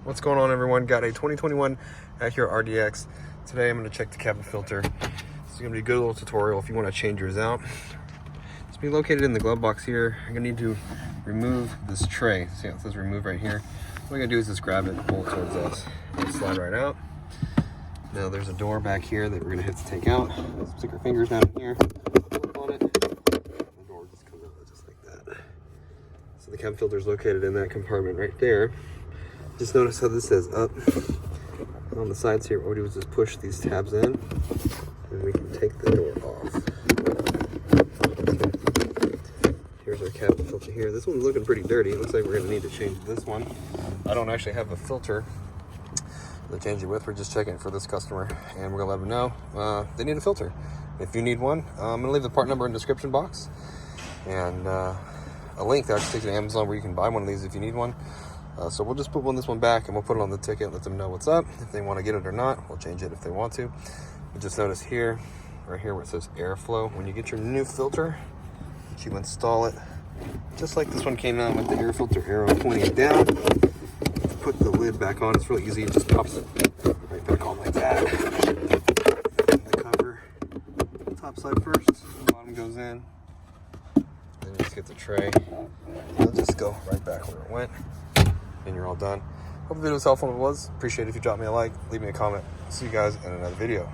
What's going on, everyone? Got a 2021 Acura RDX. Today I'm going to check the cabin filter. This is going to be a good little tutorial if you want to change yours out. It's being located in the glove box here. I'm going to need to remove this tray. See how it says remove right here? What we're going to do is just grab it and pull it towards us. It'll slide right out. Now there's a door back here that we're going to hit to take out. Let's stick our fingers down here, flip on it. The door just comes out just like that. So the cabin filter is located in that compartment right there. Just notice how this says up. On the sides here, what we do is just push these tabs in and we can take the door off. Here's our cabin filter here. This one's looking pretty dirty. It looks like we're going to need to change this one. I don't actually have a filter to change it with. We're just checking it for this customer and we're going to let them know they need a filter. If you need one, I'm going to leave the part number in the description box and a link that actually takes you to Amazon where you can buy one of these if you need one. So we'll just put this one back and we'll put it on the ticket, let them know what's up. If they want to get it or not, we'll change it if they want to. But just notice here, right here where it says airflow, when you get your new filter, you install it just like this one came out with the air filter arrow pointing down. Put the lid back on, it's really easy, it just pops it right back on like that. The cover, top side first, the bottom goes in. Then you just get the tray, it'll just go right back where it went. And you're all done. Hope the video was helpful. If it was, appreciate it if you drop me a like, leave me a comment. See you guys in another video.